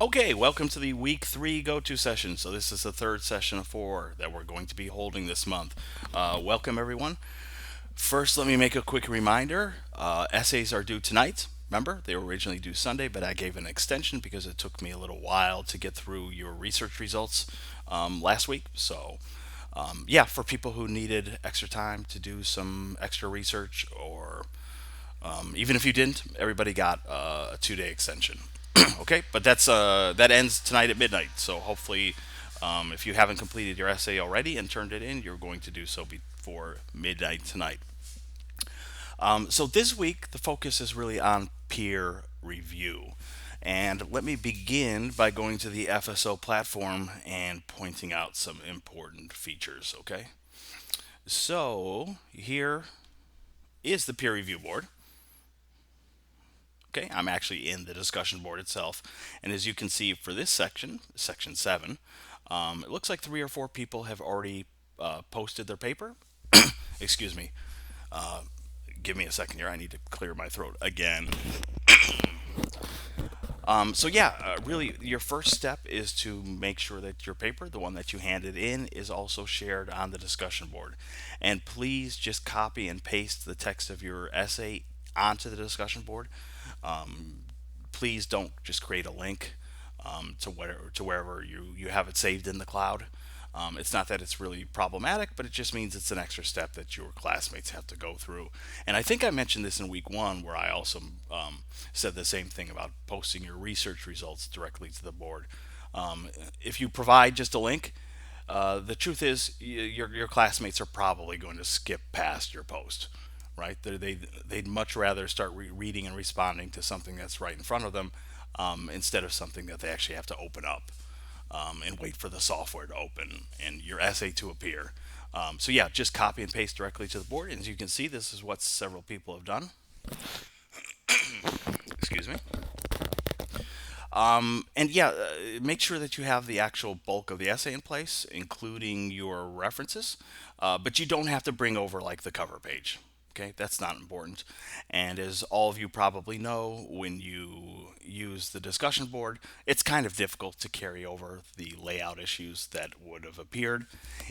Okay, welcome to the week three go to session. So, this is the third session of four that we're going to be holding this month. Welcome, everyone. First, let me make a quick reminder essays are due tonight. Remember, they were originally due Sunday, but I gave an extension because it took me a little while to get through your research results last week. Yeah, for people who needed extra time to do some extra research, or even if you didn't, everybody got a 2 day extension. Okay, but that ends tonight at midnight. So hopefully, if you haven't completed your essay already and turned it in, you're going to do so before midnight tonight. So this week, the focus is really on peer review. And let me begin by going to the FSO platform and pointing out some important features, okay? So here is the peer review board. Okay, I'm actually in the discussion board itself. And as you can see for this section, section 7, it looks like 3 or 4 people have already posted their paper. Excuse me. Give me a second here. I need to clear my throat again. Really, your first step is to make sure that your paper, the one that you handed in, is also shared on the discussion board. And please just copy and paste the text of your essay onto the discussion board. Please don't just create a link to wherever you have it saved in the cloud. It's not that it's really problematic, but it just means it's an extra step that your classmates have to go through. And I think I mentioned this in week one, where I also said the same thing about posting your research results directly to the board. If you provide just a link, the truth is your classmates are probably going to skip past your post, right? They'd much rather start reading and responding to something that's right in front of them, instead of something that they actually have to open up and wait for the software to open and your essay to appear. Yeah, just copy and paste directly to the board. And as you can see, this is what several people have done. Excuse me. Make sure that you have the actual bulk of the essay in place, including your references. But you don't have to bring over like the cover page. Okay, that's not important. And as all of you probably know, when you use the discussion board, it's kind of difficult to carry over the layout issues that would have appeared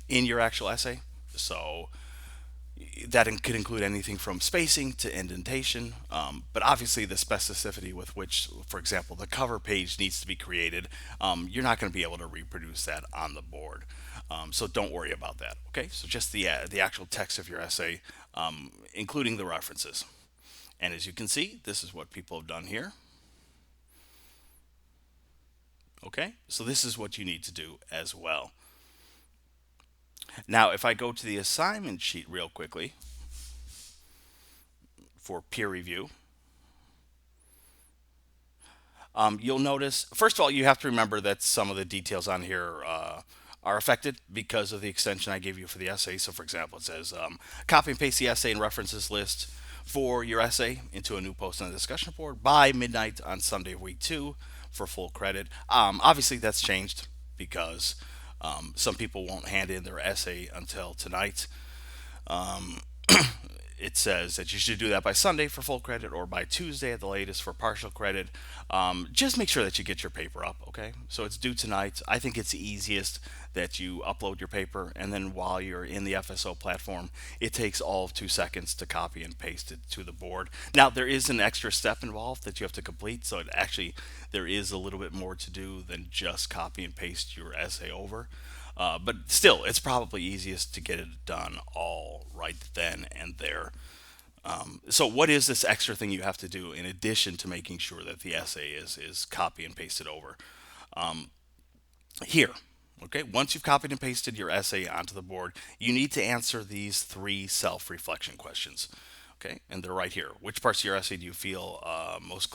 in your actual essay. So that could include anything from spacing to indentation, but obviously the specificity with which, for example, the cover page needs to be created, you're not going to be able to reproduce that on the board. So don't worry about that. Okay, so just the actual text of your essay, including the references. And as you can see, this is what people have done here. Okay, so this is what you need to do as well. Now, if I go to the assignment sheet real quickly for peer review, you'll notice, first of all, you have to remember that some of the details on here are affected because of the extension I gave you for the essay. So, for example, it says copy and paste the essay and references list for your essay into a new post on the discussion board by midnight on Sunday of week 2 for full credit. Obviously, that's changed because some people won't hand in their essay until tonight. It says that you should do that by Sunday for full credit or by Tuesday at the latest for partial credit. Just make sure that you get your paper up, okay? So it's due tonight. I think it's easiest that you upload your paper, and then while you're in the FSO platform, it takes all of 2 seconds to copy and paste it to the board. Now, there is an extra step involved that you have to complete, so there is a little bit more to do than just copy and paste your essay over. But still, it's probably easiest to get it done all right then and there. So, what is this extra thing you have to do in addition to making sure that the essay is copy and pasted over? Here, okay, once you've copied and pasted your essay onto the board, you need to answer these 3 self-reflection questions. Okay, and they're right here. Which parts of your essay do you feel most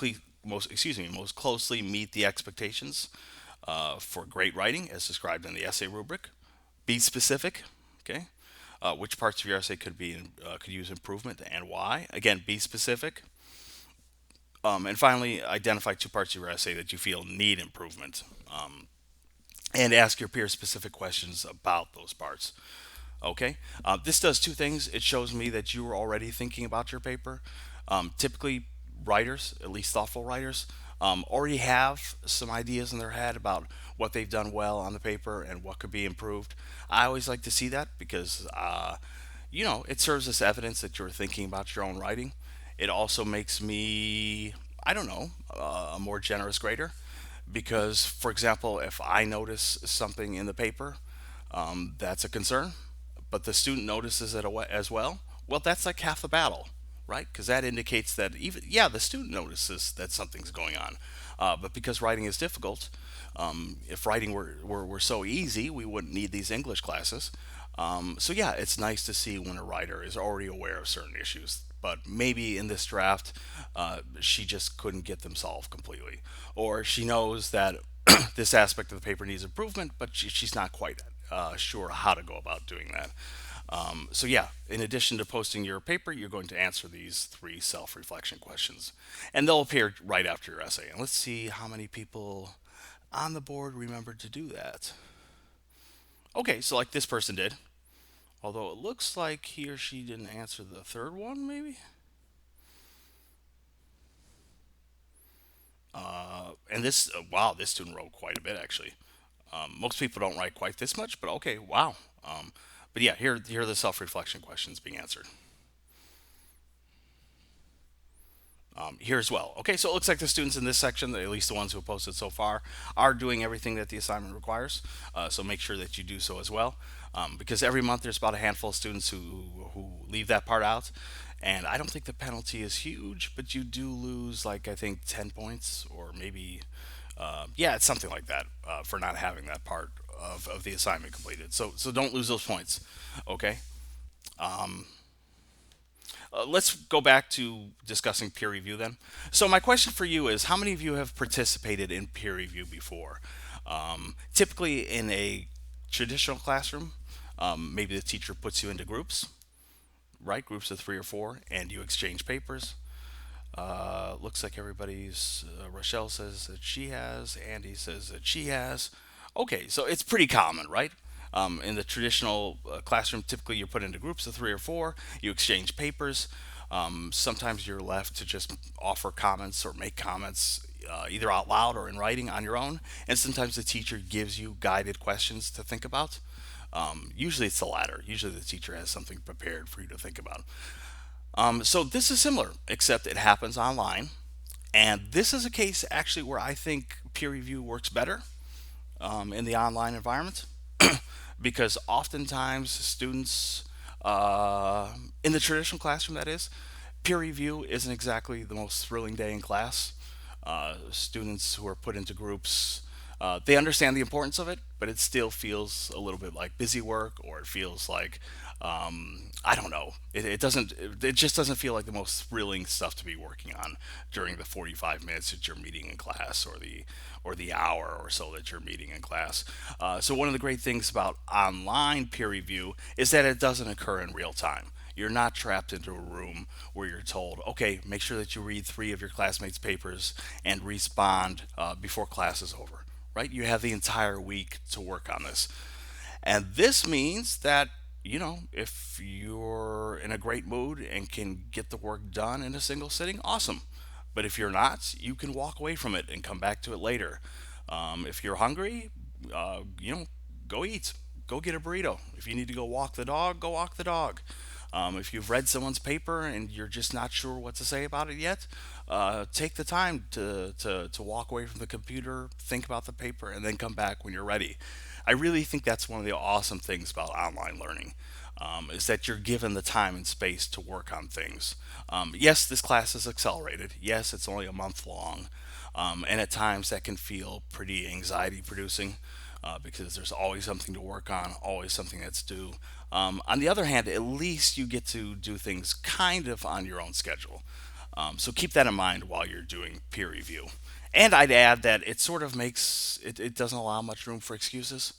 closely meet the expectations for great writing as described in the essay rubric? Be specific. Okay, which parts of your essay could use improvement and why? Again, be specific. And finally, identify 2 parts of your essay that you feel need improvement, and ask your peers specific questions about those parts. Okay, this does 2 things. It shows me that you were already thinking about your paper. Typically, writers, at least thoughtful writers, already have some ideas in their head about what they've done well on the paper and what could be improved. I always like to see that because, it serves as evidence that you're thinking about your own writing. It also makes me, I don't know, a more generous grader because, for example, if I notice something in the paper that's a concern, but the student notices it as well, that's like half the battle, right? Because that indicates that even, yeah, the student notices that something's going on. But because writing is difficult, if writing were so easy, we wouldn't need these English classes. So yeah, it's nice to see when a writer is already aware of certain issues, but maybe in this draft, she just couldn't get them solved completely, or she knows that this aspect of the paper needs improvement, but she's not quite sure how to go about doing that. So yeah, in addition to posting your paper, you're going to answer these three self-reflection questions, and they'll appear right after your essay. And let's see how many people on the board remembered to do that. Okay, so like this person did, although it looks like he or she didn't answer the third one, maybe. And this, wow, this student wrote quite a bit actually. Most people don't write quite this much, but okay, wow. But yeah, here are the self-reflection questions being answered. Here as well. Okay, so it looks like the students in this section, at least the ones who have posted so far, are doing everything that the assignment requires. So make sure that you do so as well, because every month there's about a handful of students who leave that part out, and I don't think the penalty is huge, but you do lose like I think 10 points or maybe, yeah, it's something like that for not having that part of the assignment completed. So don't lose those points. Okay. Let's go back to discussing peer review then. So, my question for you is how many of you have participated in peer review before? Typically, in a traditional classroom, maybe the teacher puts you into groups, right? Groups of three or four, and you exchange papers. Looks like everybody's. Rochelle says that she has. Andy says that she has. Okay, so it's pretty common, right? In the traditional classroom, typically you're put into groups of three or four. You exchange papers. Sometimes you're left to just offer comments or make comments either out loud or in writing on your own. And sometimes the teacher gives you guided questions to think about. Usually it's the latter. Usually the teacher has something prepared for you to think about. So this is similar, except it happens online. And this is a case actually where I think peer review works better in the online environment because oftentimes students in the traditional classroom, that is, peer review isn't exactly the most thrilling day in class. Students who are put into groups, they understand the importance of it, but it still feels a little bit like busy work, or it feels like I don't know. It doesn't. It just doesn't feel like the most thrilling stuff to be working on during the 45 minutes that you're meeting in class, or the hour or so that you're meeting in class. So one of the great things about online peer review is that it doesn't occur in real time. You're not trapped into a room where you're told, okay, make sure that you read three of your classmates' papers and respond before class is over, right? You have the entire week to work on this. And this means that, if you're in a great mood and can get the work done in a single sitting, awesome. But if you're not, you can walk away from it and come back to it later. If you're hungry, uh, you know, go eat. Go get a burrito. If you need to go walk the dog, go walk the dog. If you've read someone's paper and you're just not sure what to say about it yet, take the time to walk away from the computer, think about the paper, and then come back when you're ready. I really think that's one of the awesome things about online learning. Is that you're given the time and space to work on things. Yes, this class is accelerated. Yes, it's only a month long. And at times that can feel pretty anxiety producing because there's always something to work on, always something that's due. On the other hand, at least you get to do things kind of on your own schedule. So keep that in mind while you're doing peer review. And I'd add that it sort of it doesn't allow much room for excuses.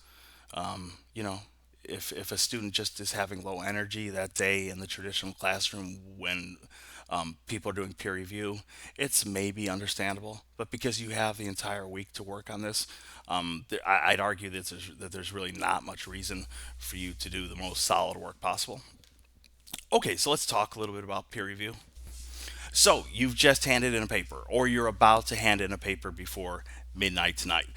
You know, if a student just is having low energy that day in the traditional classroom when people are doing peer review, it's maybe understandable. But because you have the entire week to work on this, I'd argue that there's really not much reason for you to do the most solid work possible. Okay, so let's talk a little bit about peer review. So you've just handed in a paper, or you're about to hand in a paper before midnight tonight.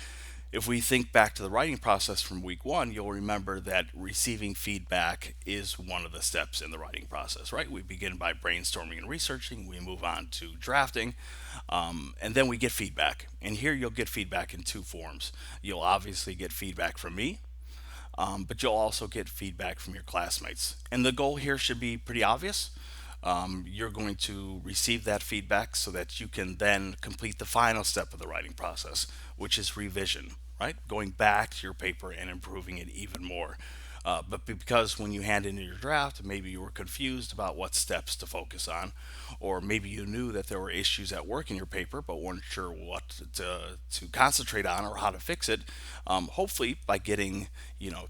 If we think back to the writing process from week one, you'll remember that receiving feedback is one of the steps in the writing process, right? We begin by brainstorming and researching, we move on to drafting, and then we get feedback. And here you'll get feedback in two forms. You'll obviously get feedback from me, but you'll also get feedback from your classmates. And the goal here should be pretty obvious. You're going to receive that feedback so that you can then complete the final step of the writing process, which is revision, right? Going back to your paper and improving it even more. But because when you hand in your draft, maybe you were confused about what steps to focus on, or maybe you knew that there were issues at work in your paper but weren't sure what to concentrate on or how to fix it. Hopefully, by getting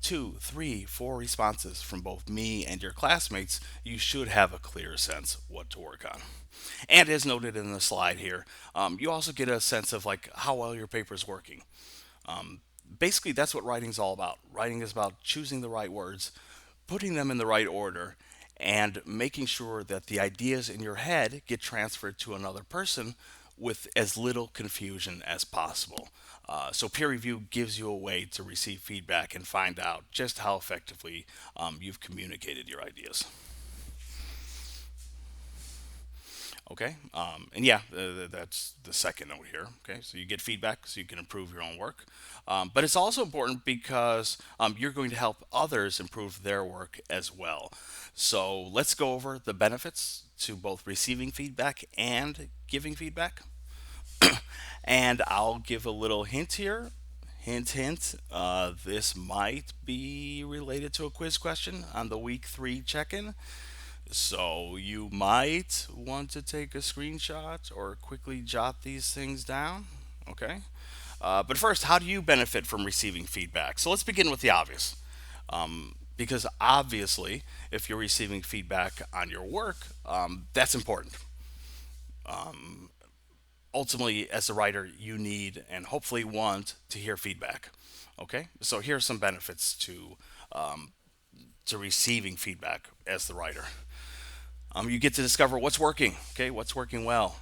two, three, four responses from both me and your classmates, you should have a clear sense what to work on. And as noted in the slide here, you also get a sense of like how well your paper is working. Basically, that's what writing is all about. Writing is about choosing the right words, putting them in the right order, and making sure that the ideas in your head get transferred to another person with as little confusion as possible. So, peer review gives you a way to receive feedback and find out just how effectively you've communicated your ideas. Okay, and yeah, that's the second note here. Okay, so you get feedback so you can improve your own work. But it's also important because you're going to help others improve their work as well. So let's go over the benefits to both receiving feedback and giving feedback. And I'll give a little hint here. Hint, hint. This might be related to a quiz question on the week three check in. So you might want to take a screenshot or quickly jot these things down. Okay. But first, how do you benefit from receiving feedback? So let's begin with the obvious. Because obviously, if you're receiving feedback on your work, that's important. Ultimately, as a writer, you need and hopefully want to hear feedback. Okay. So here are some benefits to receiving feedback as the writer. You get to discover what's working. Okay, what's working well.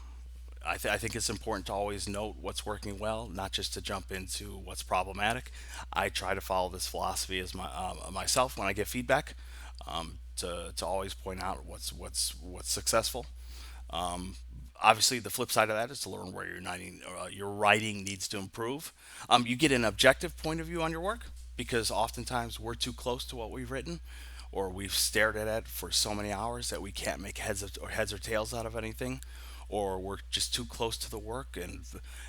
I think it's important to always note what's working well, not just to jump into what's problematic. I try to follow this philosophy as myself when I get feedback, to always point out what's successful. Obviously, the flip side of that is to learn where your writing needs to improve. You get an objective point of view on your work because oftentimes we're too close to what we've written, or we've stared at it for so many hours that we can't make heads or tails out of anything, or we're just too close to the work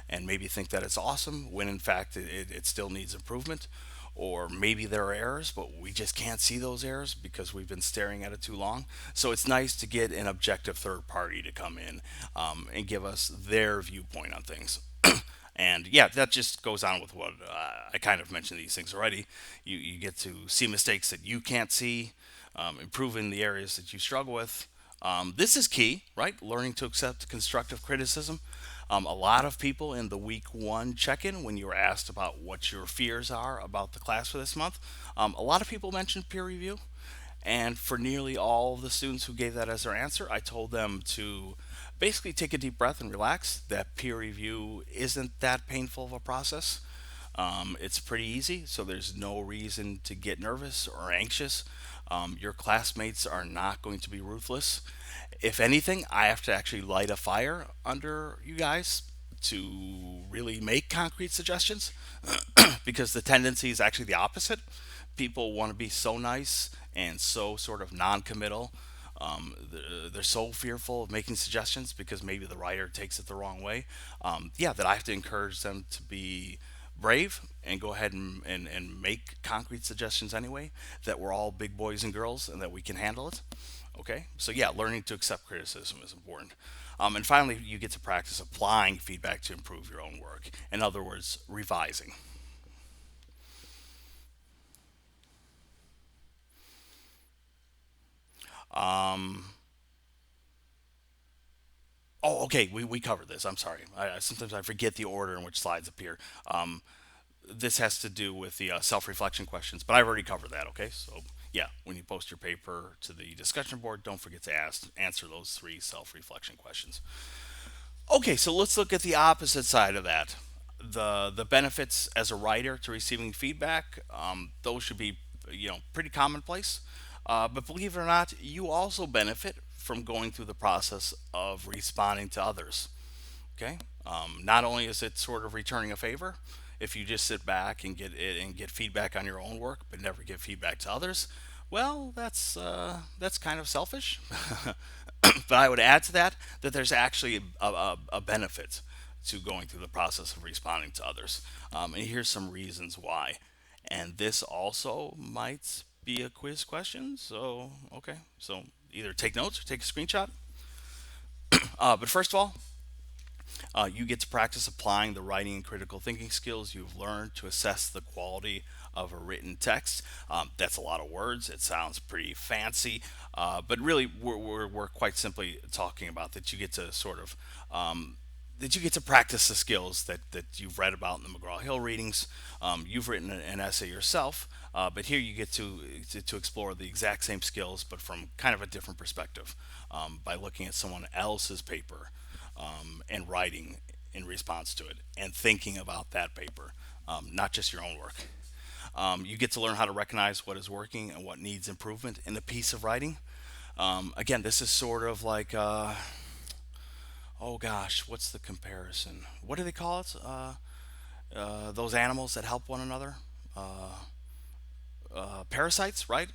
and maybe think that it's awesome when in fact it still needs improvement, or maybe there are errors but we just can't see those errors because we've been staring at it too long. So it's nice to get an objective third party to come in, and give us their viewpoint on things. And yeah, that just goes on with what I kind of mentioned these things already. You get to see mistakes that you can't see, improve in the areas that you struggle with. This is key, right? Learning to accept constructive criticism. A lot of people in the week one check in, when you were asked about what your fears are about the class for this month, a lot of people mentioned peer review. And for nearly all of the students who gave that as their answer, I told them to basically take a deep breath and relax. That peer review isn't that painful of a process. It's pretty easy, so there's no reason to get nervous or anxious. Your classmates are not going to be ruthless. If anything, I have to actually light a fire under you guys to really make concrete suggestions because the tendency is actually the opposite. People want to be so nice and so sort of non-committal. They're so fearful of making suggestions because maybe the writer takes it the wrong way. Yeah, that I have to encourage them to be brave and go ahead and make concrete suggestions anyway, that we're all big boys and girls and that we can handle it. Okay, so yeah, learning to accept criticism is important. And finally, you get to practice applying feedback to improve your own work. In other words, revising. Um, oh, okay, we covered this. I'm sorry. Sometimes I forget the order in which slides appear. This has to do with the self reflection questions, but I've already covered that. Okay, so Yeah, when you post your paper to the discussion board, don't forget to answer those three self-reflection questions. Okay, so let's look at the opposite side of that. The benefits as a writer to receiving feedback, those should be pretty commonplace. But believe it or not, you also benefit from going through the process of responding to others. Okay, not only is it sort of returning a favor, if you just sit back and get it and get feedback on your own work, but never give feedback to others, well, that's kind of selfish. But I would add to that that there's actually a benefit to going through the process of responding to others. And here's some reasons why. And this also might be a quiz question. So, okay. So either take notes or take a screenshot. But first of all, you get to practice applying the writing and critical thinking skills you've learned to assess the quality of a written text. That's a lot of words. It sounds pretty fancy, but really, we're quite simply talking about that you get to sort of that you get to practice the skills that you've read about in the McGraw-Hill readings. You've written an essay yourself, but here you get to explore the exact same skills, but from kind of a different perspective, by looking at someone else's paper, and writing in response to it and thinking about that paper, not just your own work. You get to learn how to recognize what is working and what needs improvement in a piece of writing. Again, this is sort of like, oh gosh, what's the comparison? What do they call it? Those animals that help one another. Parasites, right?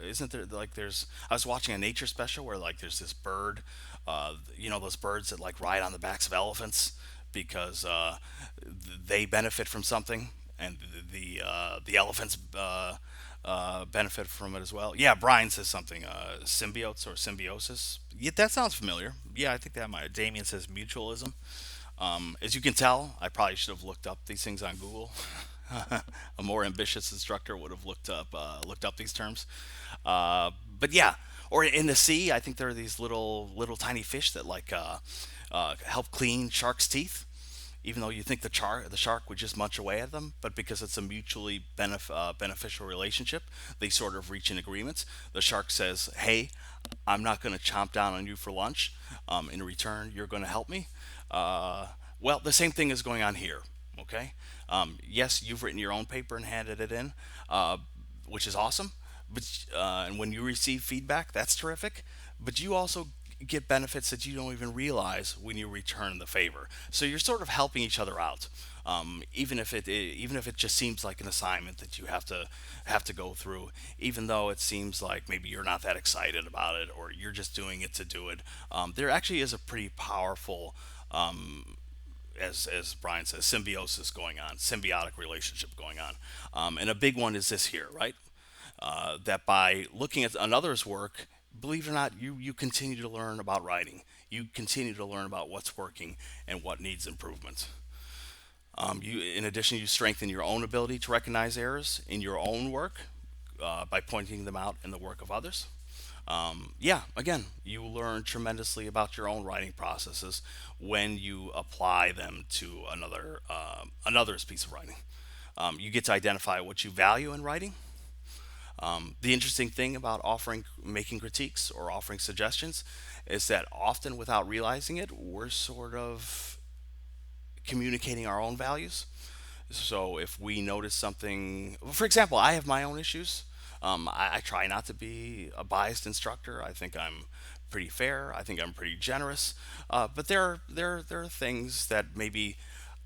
Isn't there like there's? I was watching a nature special where like there's this bird, those birds that like ride on the backs of elephants because they benefit from something, and the elephants benefit from it as well. Yeah, Brian says something, symbiotes or symbiosis. Yeah, that sounds familiar. Yeah, I think that might. Damien says mutualism. As you can tell, I probably should have looked up these things on Google. A more ambitious instructor would have looked up these terms. But yeah, or in the sea, I think there are these little tiny fish that like help clean sharks' teeth. Even though you think the shark would just munch away at them, but because it's a mutually beneficial relationship, they sort of reach an agreement. The shark says, "Hey, I'm not going to chomp down on you for lunch. In return, you're going to help me." Uh, well, the same thing is going on here. Okay. Yes, you've written your own paper and handed it in, uh, which is awesome. But and when you receive feedback, that's terrific. But you also get benefits that you don't even realize when you return the favor. So you're sort of helping each other out. Even if it just seems like an assignment that you have to go through, even though it seems like maybe you're not that excited about it or you're just doing it to do it, there actually is a pretty powerful, as Brian says, symbiosis going on, symbiotic relationship going on. And a big one is this here, right? That by looking at another's work, believe it or not, you continue to learn about writing. You continue to learn about what's working and what needs improvement. In addition, you strengthen your own ability to recognize errors in your own work by pointing them out in the work of others. Yeah, again, you learn tremendously about your own writing processes when you apply them to another's piece of writing. You get to identify what you value in writing. The interesting thing about making critiques or offering suggestions is that often, without realizing it, we're sort of communicating our own values. So if we notice something, for example, I have my own issues. I try not to be a biased instructor. I think I'm pretty fair. I think I'm pretty generous. But there are things that maybe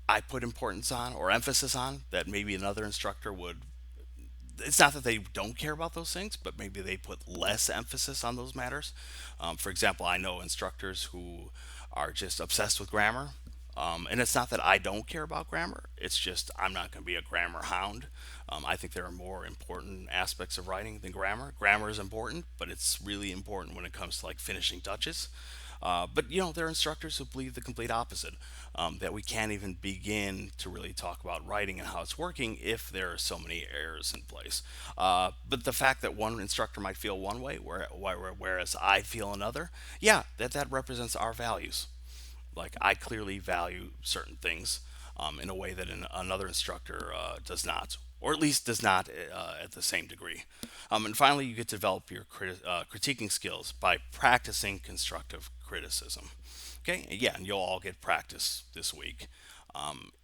I put importance on or emphasis on that maybe another instructor would. It's not that they don't care about those things, but maybe they put less emphasis on those matters. For example, I know instructors who are just obsessed with grammar. And it's not that I don't care about grammar, it's just I'm not going to be a grammar hound. I think there are more important aspects of writing than grammar. Grammar is important, but it's really important when it comes to like finishing touches. But there are instructors who believe the complete opposite, that we can't even begin to really talk about writing and how it's working if there are so many errors in place. But the fact that one instructor might feel one way, whereas I feel another, yeah, that represents our values. Like I clearly value certain things in a way that another instructor does not. or at least does not at the same degree. And finally, you get to develop your critiquing skills by practicing constructive criticism. Okay, yeah, and you'll all get practice this week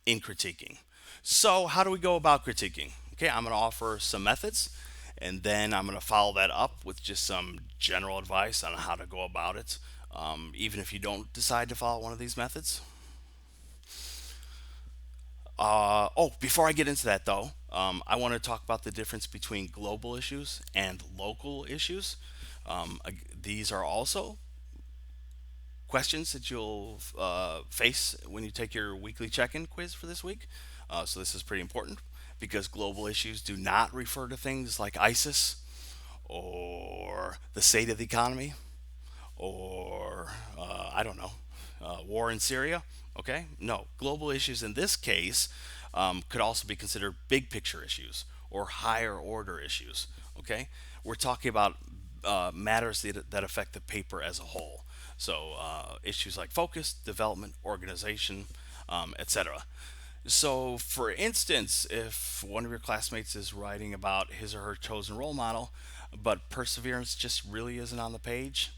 in critiquing. So, how do we go about critiquing? Okay, I'm going to offer some methods, and then I'm going to follow that up with just some general advice on how to go about it, even if you don't decide to follow one of these methods. Before I get into that, though, I want to talk about the difference between global issues and local issues. These are also questions that you'll face when you take your weekly check in quiz for this week. So, this is pretty important because global issues do not refer to things like ISIS or the state of the economy or I don't know, war in Syria. Okay, no, global issues in this case could also be considered big picture issues or higher order issues. Okay, we're talking about matters that affect the paper as a whole. So issues like focus, development, organization, etc. So, for instance, if one of your classmates is writing about his or her chosen role model, but perseverance just really isn't on the page,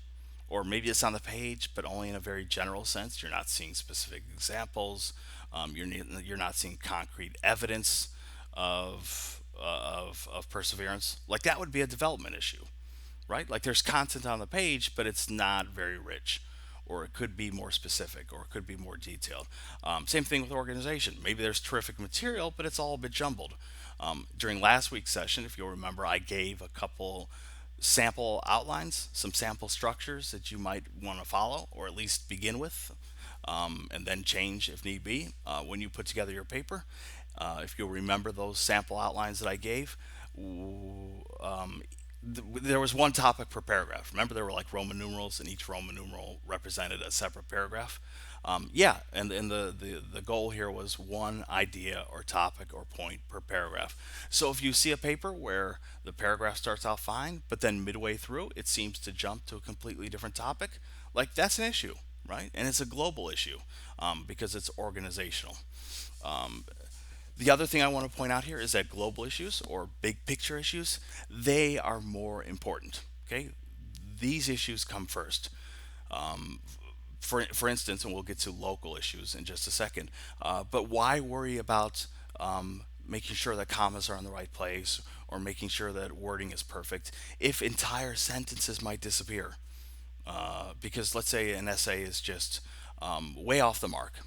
or maybe it's on the page, but only in a very general sense, you're not seeing specific examples, you're not seeing concrete evidence of perseverance, like that would be a development issue, right? Like there's content on the page, but it's not very rich, or it could be more specific, or it could be more detailed. Same thing with organization. Maybe there's terrific material, but it's all a bit jumbled. During last week's session, if you'll remember, I gave a couple sample outlines, some sample structures that you might want to follow, or at least begin with, and then change if need be when you put together your paper. If you'll remember those sample outlines that I gave, there was one topic per paragraph. Remember, there were like Roman numerals, and each Roman numeral represented a separate paragraph. Yeah, and the goal here was one idea or topic or point per paragraph. So if you see a paper where the paragraph starts out fine, but then midway through it seems to jump to a completely different topic, like that's an issue, right? And it's a global issue because it's organizational. The other thing I want to point out here is that global issues or big picture issues, they are more important. Okay, these issues come first. For instance, and we'll get to local issues in just a second. But why worry about making sure that commas are in the right place or making sure that wording is perfect if entire sentences might disappear? Because let's say an essay is just way off the mark.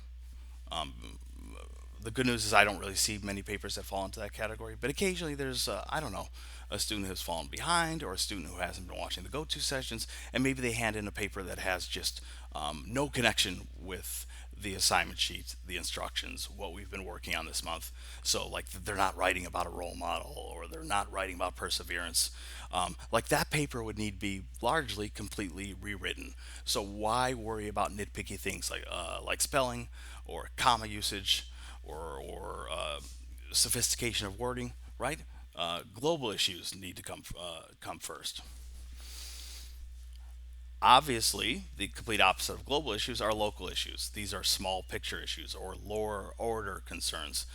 The good news is I don't really see many papers that fall into that category, but occasionally there's, I don't know, a student who's fallen behind or a student who hasn't been watching the go-to sessions, and maybe they hand in a paper that has just no connection with the assignment sheet, the instructions, what we've been working on this month. So, like, they're not writing about a role model or they're not writing about perseverance. Like, that paper would need to be largely completely rewritten. So, why worry about nitpicky things like spelling or comma usage or sophistication of wording, right? Global issues need to come first. Obviously, the complete opposite of global issues are local issues. These are small picture issues or lower order concerns.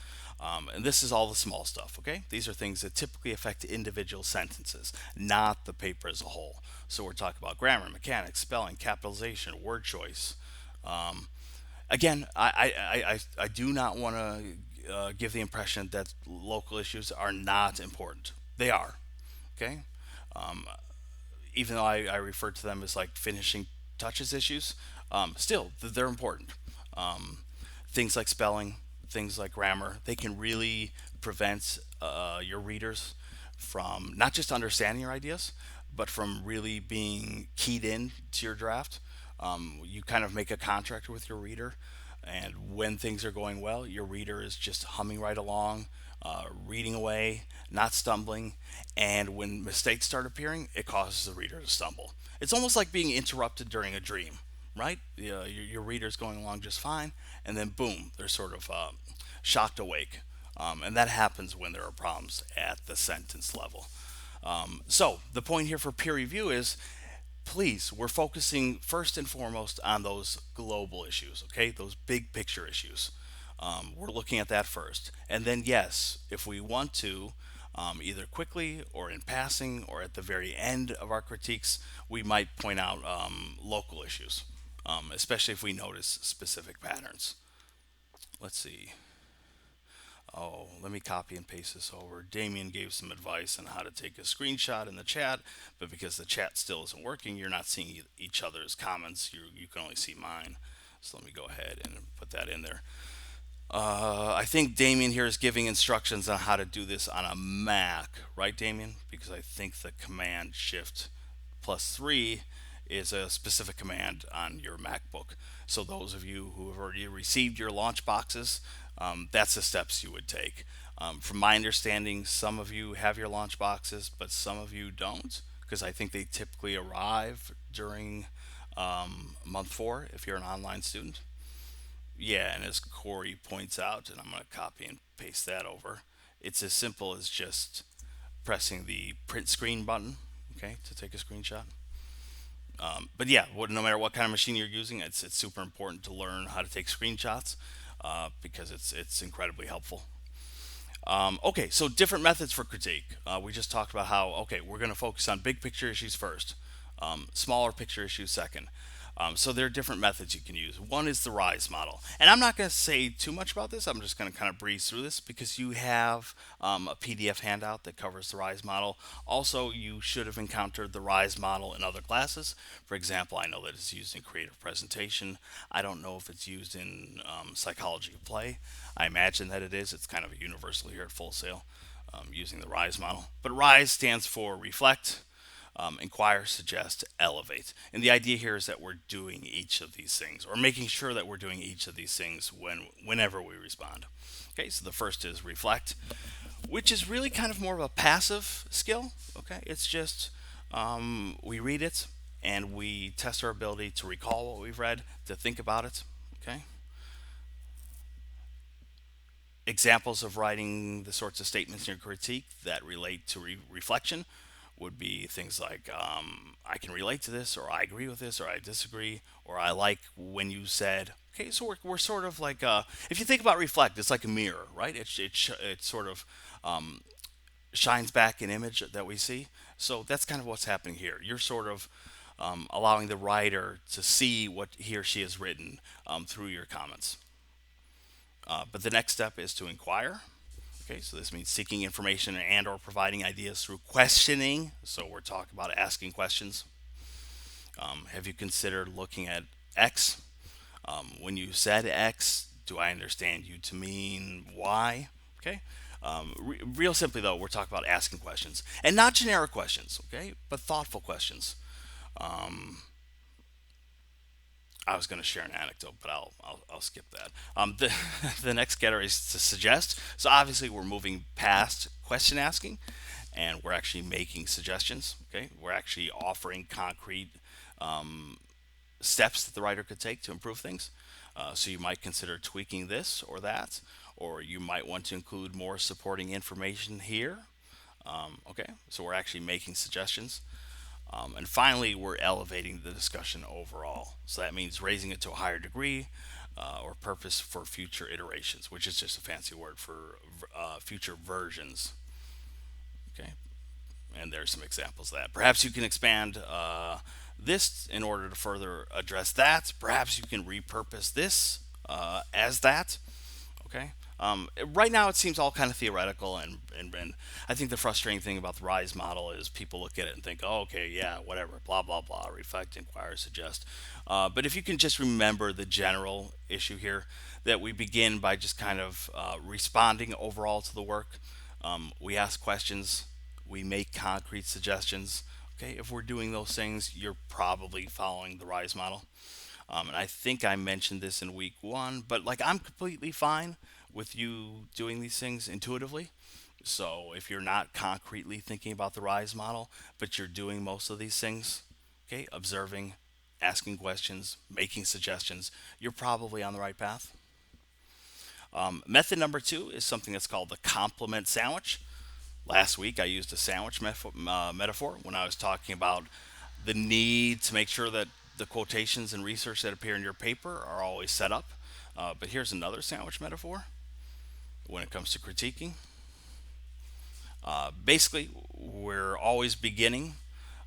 And this is all the small stuff, okay? These are things that typically affect individual sentences, not the paper as a whole. So we're talking about grammar, mechanics, spelling, capitalization, word choice. Um, Again, I do not want to give the impression that local issues are not important. They are, okay? Um, Even though I refer to them as like finishing touches issues, still they're important. Um, Things like spelling, things like grammar, they can really prevent your readers from not just understanding your ideas, but from really being keyed in to your draft. You kind of make a contract with your reader, and when things are going well, your reader is just humming right along, reading away, not stumbling. And when mistakes start appearing, it causes the reader to stumble. It's almost like being interrupted during a dream, right? Your reader's going along just fine, and then boom, they're sort of shocked awake. And that happens when there are problems at the sentence level. So, the point here for peer review is please, we're focusing first and foremost on those global issues, okay? Those big picture issues. We're looking at that first. And then, yes, if we want to, either quickly or in passing or at the very end of our critiques, we might point out local issues, especially if we notice specific patterns. Let's see. Oh, let me copy and paste this over. Damien gave some advice on how to take a screenshot in the chat, but because the chat still isn't working, you're not seeing each other's comments. You can only see mine. So let me go ahead and put that in there. I think Damien here is giving instructions on how to do this on a Mac, right, Damien? Because I think the command shift plus 3 is a specific command on your MacBook. So those of you who have already received your launch boxes, that's the steps you would take. From my understanding, some of you have your launch boxes, but some of you don't, because I think they typically arrive during month 4 if you're an online student. Yeah, and as Corey points out, and I'm going to copy and paste that over, it's as simple as just pressing the print screen button, okay, to take a screenshot. But yeah, no matter what kind of machine you're using, it's super important to learn how to take screenshots because it's incredibly helpful. Okay, so different methods for critique. We just talked about how, okay, we're going to focus on big picture issues first, smaller picture issues second. So there are different methods you can use. One is the RISE model. And I'm not going to say too much about this. I'm just going to kind of breeze through this because you have a PDF handout that covers the RISE model. Also, you should have encountered the RISE model in other classes. For example, I know that it's used in creative presentation. I don't know if it's used in psychology of play. I imagine that it is. It's kind of a universal here at Full Sail using the RISE model. But RISE stands for reflect, inquire, suggest, elevate. And the idea here is that we're doing each of these things, or making sure that we're doing each of these things whenever we respond. Okay, so the first is reflect, which is really kind of more of a passive skill. Okay, it's just we read it and we test our ability to recall what we've read, to think about it. Okay, examples of writing the sorts of statements in your critique that relate to reflection would be things like I can relate to this, or I agree with this, or I disagree, or I like when you said. Okay, so we're sort of like if you think about reflect, it's like a mirror, right? It sort of shines back an image that we see. So that's kind of what's happening here. You're sort of allowing the writer to see what he or she has written through your comments. But the next step is to inquire. Okay, so this means seeking information and or providing ideas through questioning. So we're talking about asking questions. Have you considered looking at X? When you said X, do I understand you to mean Y? Okay. Real simply though, we're talking about asking questions and not generic questions, okay, but thoughtful questions. I was going to share an anecdote, but I'll skip that. The next getter is to suggest. So obviously we're moving past question asking, and we're actually making suggestions. Okay, we're actually offering concrete steps that the writer could take to improve things. So you might consider tweaking this or that, or you might want to include more supporting information here. Okay, so we're actually making suggestions. And finally, we're elevating the discussion overall. So that means raising it to a higher degree or purpose for future iterations, which is just a fancy word for future versions. Okay, and there's some examples of that. Perhaps you can expand this in order to further address that. Perhaps you can repurpose this as that. Okay. Right now, it seems all kind of theoretical, and I think the frustrating thing about the RISE model is people look at it and think, oh, okay, yeah, whatever, blah, blah, blah, reflect, inquire, suggest. But if you can just remember the general issue here, that we begin by just kind of responding overall to the work. We ask questions, we make concrete suggestions. Okay, if we're doing those things, you're probably following the RISE model. And I think I mentioned this in week 1, but like I'm completely fine with you doing these things intuitively. So if you're not concretely thinking about the RISE model, but you're doing most of these things, okay, observing, asking questions, making suggestions, you're probably on the right path. Method number 2 is something that's called the complement sandwich. Last week I used a sandwich metaphor when I was talking about the need to make sure that the quotations and research that appear in your paper are always set up. But here's another sandwich metaphor when it comes to critiquing. Basically, we're always beginning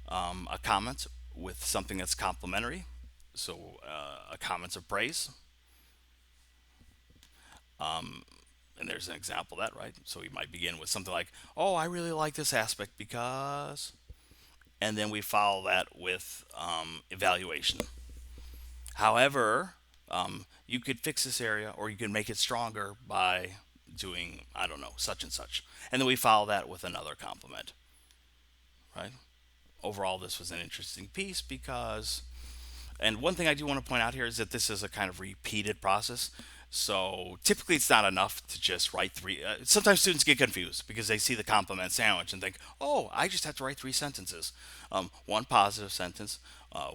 a comment with something that's complimentary. So, a comment of praise. And there's an example of that, right? So, we might begin with something like, "Oh, I really like this aspect because," and then we follow that with evaluation. However, you could fix this area or you could make it stronger by doing, I don't know, such and such. And then we follow that with another compliment, right? Overall, this was an interesting piece because, and one thing I do want to point out here is that this is a kind of repeated process. So typically, it's not enough to just write three. Sometimes students get confused because they see the compliment sandwich and think, "Oh, I just have to write three sentences: one positive sentence,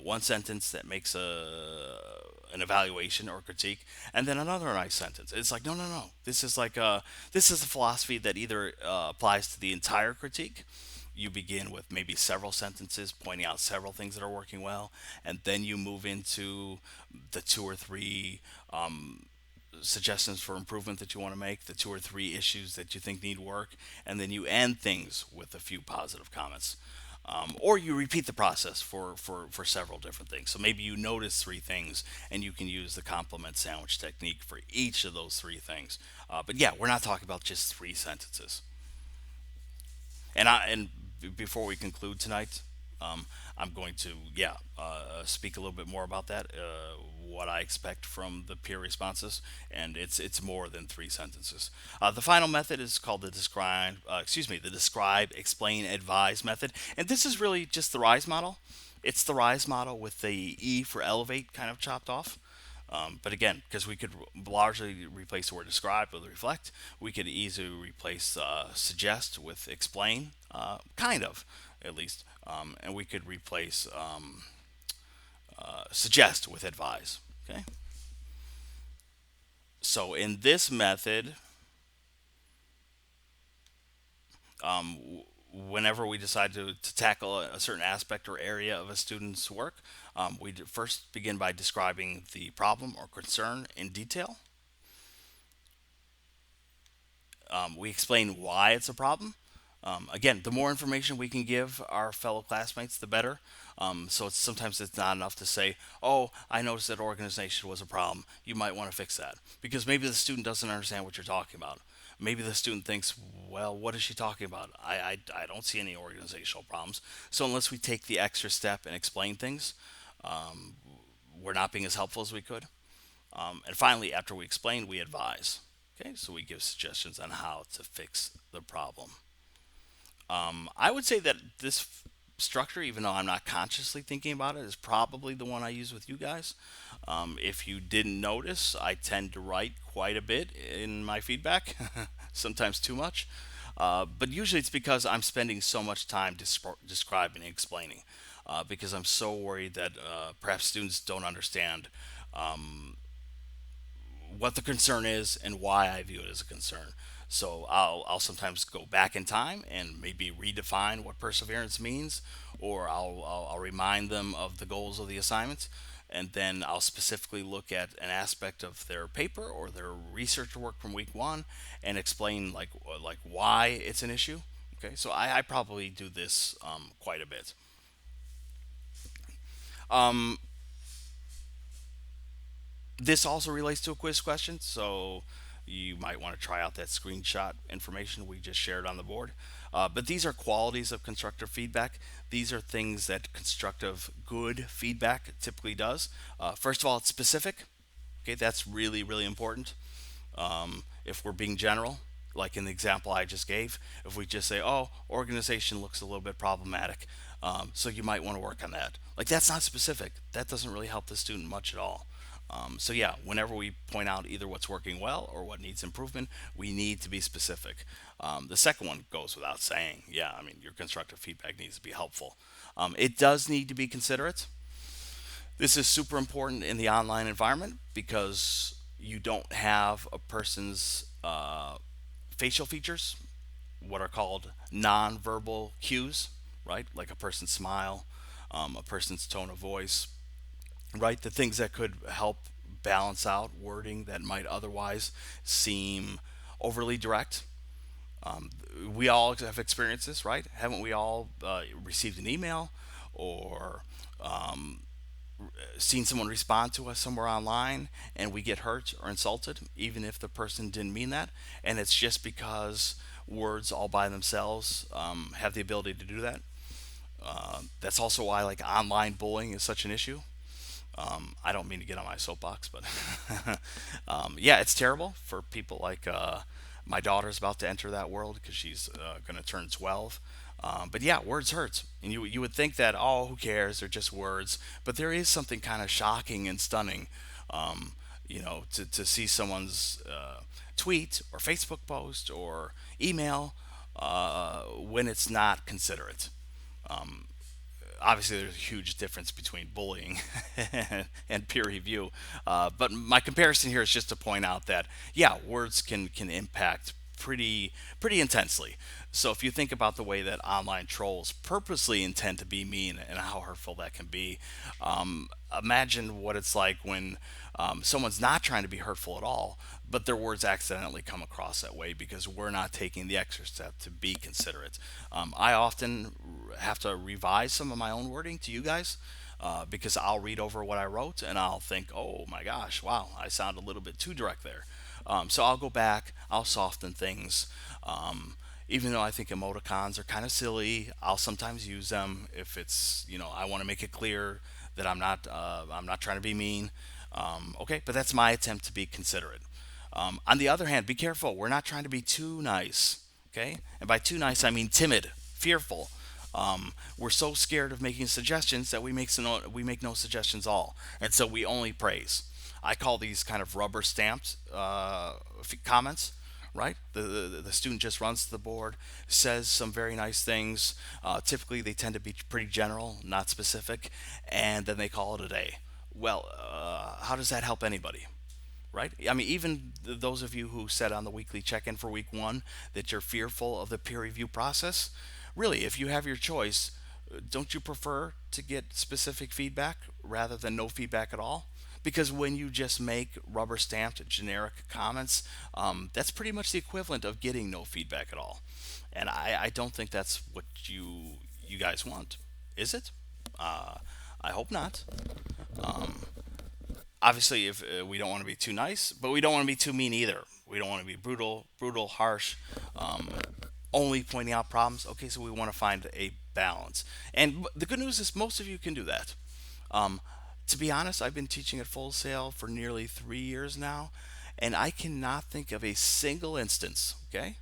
one sentence that makes an evaluation or critique, and then another nice sentence." It's like, no, no, no. This is a philosophy that either applies to the entire critique. You begin with maybe several sentences pointing out several things that are working well, and then you move into the two or three suggestions for improvement that you want to make, the two or three issues that you think need work, and then you end things with a few positive comments. Or you repeat the process for several different things. So maybe you notice three things and you can use the compliment sandwich technique for each of those three things. But yeah, we're not talking about just three sentences. Before we conclude tonight, I'm going to speak a little bit more about that. What I expect from the peer responses, and it's more than three sentences. The final method is called the describe, explain, advise method, and this is really just the RISE model. It's the RISE model with the E for elevate kind of chopped off. But again, because we could largely replace the word describe with reflect, we could easily replace suggest with explain, kind of, at least. And we could replace suggest with advise. Okay. So in this method, whenever we decide to tackle a certain aspect or area of a student's work, we first begin by describing the problem or concern in detail. We explain why it's a problem. Again, the more information we can give our fellow classmates, the better. So sometimes it's not enough to say, "Oh, I noticed that organization was a problem. You might want to fix that," because maybe the student doesn't understand what you're talking about. Maybe the student thinks, "Well, what is she talking about? I don't see any organizational problems." So unless we take the extra step and explain things, we're not being as helpful as we could. And finally, after we explain, we advise. Okay, so we give suggestions on how to fix the problem. I would say that this structure, even though I'm not consciously thinking about it, is probably the one I use with you guys. If you didn't notice, I tend to write quite a bit in my feedback, sometimes too much. But usually it's because I'm spending so much time describing and explaining, because I'm so worried that perhaps students don't understand what the concern is and why I view it as a concern. So I'll sometimes go back in time and maybe redefine what perseverance means, or I'll remind them of the goals of the assignment, and then I'll specifically look at an aspect of their paper or their research work from week one and explain like why it's an issue. Okay, so I probably do this quite a bit. Um, this also relates to a quiz question, so you might want to try out that screenshot information we just shared on the board. But these are qualities of constructive feedback. These are things that constructive, good feedback typically does. First of all, it's specific. Okay, that's really, really important. If we're being general, like in the example I just gave, if we just say, "Oh, organization looks a little bit problematic, so you might want to work on that," like that's not specific. That doesn't really help the student much at all. So yeah, whenever we point out either what's working well or what needs improvement, we need to be specific. The second one goes without saying. Yeah, I mean your constructive feedback needs to be helpful. It does need to be considerate. This is super important in the online environment because you don't have a person's facial features, what are called nonverbal cues, right? Like a person's smile, a person's tone of voice, right? The things that could help balance out wording that might otherwise seem overly direct. We all have experienced this, right? Haven't we all received an email or seen someone respond to us somewhere online and we get hurt or insulted, even if the person didn't mean that? And it's just because words all by themselves have the ability to do that. That's also why like online bullying is such an issue. I don't mean to get on my soapbox, but yeah, it's terrible for people like my daughter's about to enter that world because she's going to turn 12. But yeah, words hurt, and you would think that, oh, who cares? They're just words, but there is something kind of shocking and stunning, to see someone's tweet or Facebook post or email when it's not considerate. Obviously there's a huge difference between bullying and peer review, but my comparison here is just to point out that yeah, words can impact pretty intensely. So if you think about the way that online trolls purposely intend to be mean and how hurtful that can be, imagine what it's like when someone's not trying to be hurtful at all, but their words accidentally come across that way because we're not taking the extra step to be considerate. I often have to revise some of my own wording to you guys. Because I'll read over what I wrote and I'll think, oh my gosh, wow, I sound a little bit too direct there. So I'll go back, I'll soften things. Even though I think emoticons are kind of silly, I'll sometimes use them if it's, I want to make it clear that I'm not trying to be mean. Okay, but that's my attempt to be considerate. On the other hand, be careful. We're not trying to be too nice. Okay, and by too nice I mean timid, fearful. We're so scared of making suggestions that we make no suggestions at all, and so we only praise. I call these kind of rubber stamped comments. Right, the student just runs to the board, says some very nice things. Typically, they tend to be pretty general, not specific, and then they call it a day. Well, how does that help anybody? Right? I mean, even those of you who said on the weekly check in for week one that you're fearful of the peer review process, really, if you have your choice, don't you prefer to get specific feedback rather than no feedback at all? Because when you just make rubber stamped generic comments, that's pretty much the equivalent of getting no feedback at all. And I don't think that's what you guys want, is it? Uh, I hope not. Obviously, if we don't want to be too nice, but we don't want to be too mean either. We don't want to be brutal, harsh, only pointing out problems. Okay, so we want to find a balance. And the good news is most of you can do that. Um, to be honest, I've been teaching at Full Sail for nearly 3 years now, and I cannot think of a single instance. Okay,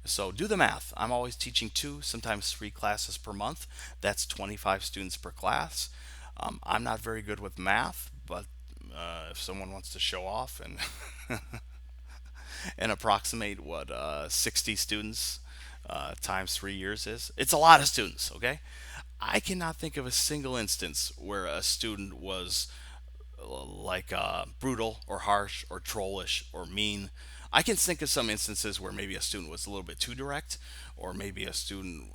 so do the math. I'm always teaching two, sometimes three classes per month. That's 25 students per class. I'm not very good with math, but if someone wants to show off and and approximate what 60 students times 3 years is, it's a lot of students. Okay, I cannot think of a single instance where a student was like brutal or harsh or trollish or mean. I can think of some instances where maybe a student was a little bit too direct, or maybe a student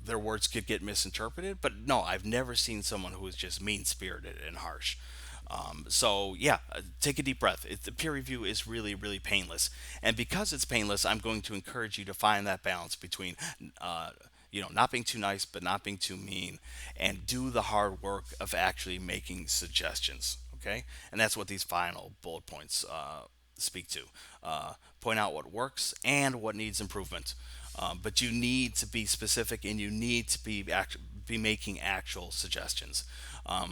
their words could get misinterpreted. But no, I've never seen someone who was just mean spirited and harsh. So yeah, take a deep breath. The peer review is really painless, and because it's painless, I'm going to encourage you to find that balance between, not being too nice but not being too mean, and do the hard work of actually making suggestions. Okay, and that's what these final bullet points speak to. Point out what works and what needs improvement. But you need to be specific and you need to be making actual suggestions. I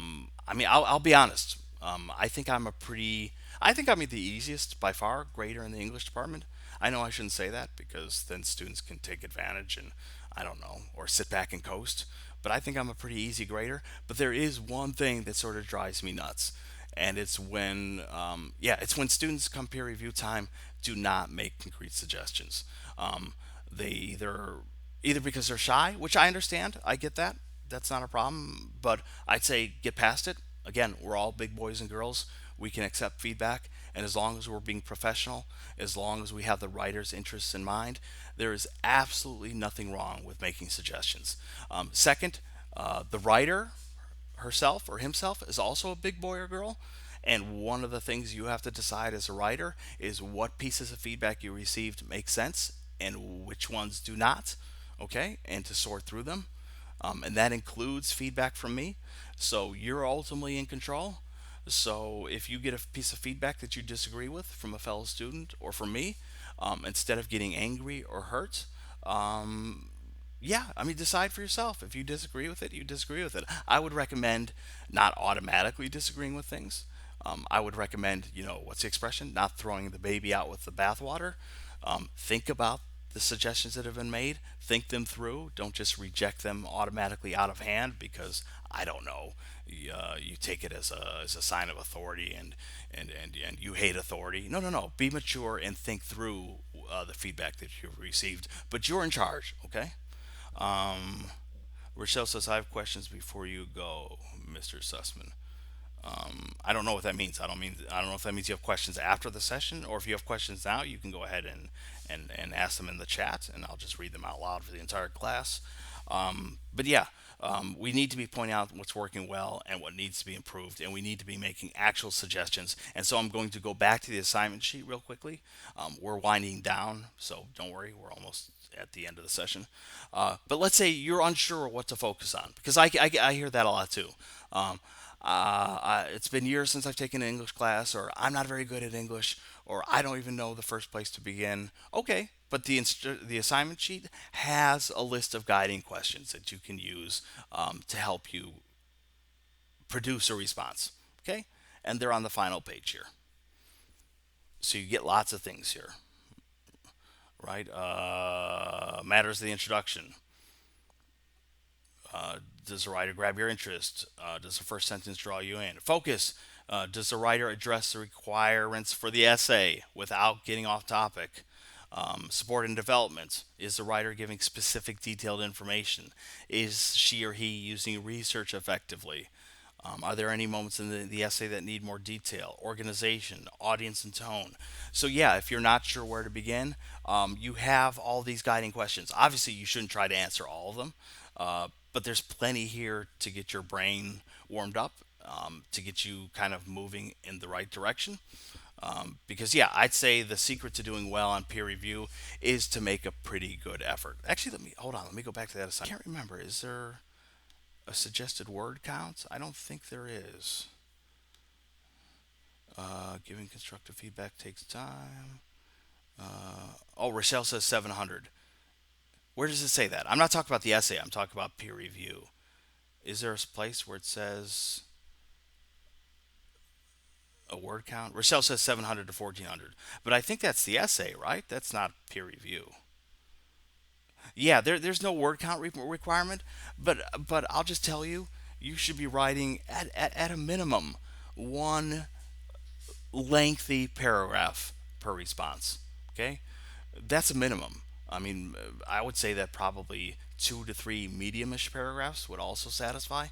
mean, I'll be honest. I think I'm the easiest by far grader in the English department. I know I shouldn't say that because then students can take advantage and I don't know, or sit back and coast. But I think I'm a pretty easy grader. But there is one thing that sort of drives me nuts, and it's when students come peer review time do not make concrete suggestions. They either because they're shy, which I understand, I get that, that's not a problem, but I'd say get past it. Again, we're all big boys and girls. We can accept feedback, and as long as we're being professional, as long as we have the writer's interests in mind, there is absolutely nothing wrong with making suggestions. Second, the writer herself or himself is also a big boy or girl, And one of the things you have to decide as a writer is what pieces of feedback you received make sense and which ones do not, okay? And to sort through them. And that includes feedback from me. So you're ultimately in control. So if you get a piece of feedback that you disagree with from a fellow student or from me, instead of getting angry or hurt, yeah, I mean, decide for yourself. If you disagree with it, you disagree with it. I would recommend not automatically disagreeing with things. I would recommend, what's the expression? Not throwing the baby out with the bathwater. Think about the suggestions that have been made. Think them through. Don't just reject them automatically out of hand because I don't know. You take it as a sign of authority and you hate authority. No, no, no. Be mature and think through the feedback that you've received. But you're in charge, okay? Um, Rochelle says, I have questions before you go, Mr. Sussman. I don't know what that means. I don't know if that means you have questions after the session, or if you have questions now, you can go ahead and ask them in the chat, and I'll just read them out loud for the entire class. But yeah, we need to be pointing out what's working well and what needs to be improved, and we need to be making actual suggestions. And so I'm going to go back to the assignment sheet real quickly. We're winding down, so don't worry, we're almost at the end of the session. But let's say you're unsure what to focus on, because I hear that a lot too. Um, it's been years since I've taken an English class, or I'm not very good at English, or I don't even know the first place to begin. Okay, but the assignment sheet has a list of guiding questions that you can use to help you produce a response. Okay, and they're on the final page here, so you get lots of things here, right? Matters of the introduction. Does the writer grab your interest? Does the first sentence draw you in? Focus. Does the writer address the requirements for the essay without getting off topic? Support and development. Is the writer giving specific detailed information? Is she or he using research effectively? Are there any moments in the essay that need more detail? Organization, audience, and tone. So, yeah, if you're not sure where to begin, you have all these guiding questions. Obviously, you shouldn't try to answer all of them, but there's plenty here to get your brain warmed up, to get you kind of moving in the right direction. Because, yeah, I'd say the secret to doing well on peer review is to make a pretty good effort. Actually, let me go back to that assignment. I can't remember. Is there a suggested word count? I don't think there is. Giving constructive feedback takes time. Oh, Rochelle says 700. Where does it say that? I'm not talking about the essay. I'm talking about peer review. Is there a place where it says a word count? Rochelle says 700 to 1400. But I think that's the essay, right? That's not peer review. Yeah, there's no word count requirement, but I'll just tell you, you should be writing at a minimum one lengthy paragraph per response. Okay, that's a minimum. I mean, I would say that probably 2 to 3 medium-ish paragraphs would also satisfy.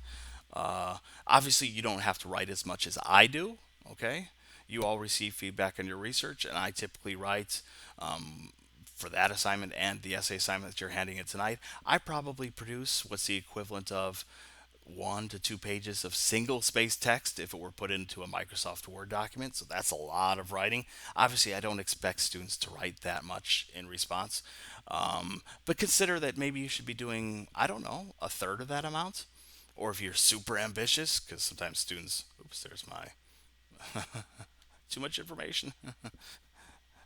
Uh, Obviously, you don't have to write as much as I do. Okay, you all receive feedback on your research, and I typically write for that assignment and the essay assignment that you're handing in tonight. I probably produce what's the equivalent of 1 to 2 pages of single space text if it were put into a Microsoft Word document. So that's a lot of writing. Obviously, I don't expect students to write that much in response. But consider that maybe you should be doing, I don't know, a third of that amount. Or if you're super ambitious, because sometimes students, oops, there's my too much information.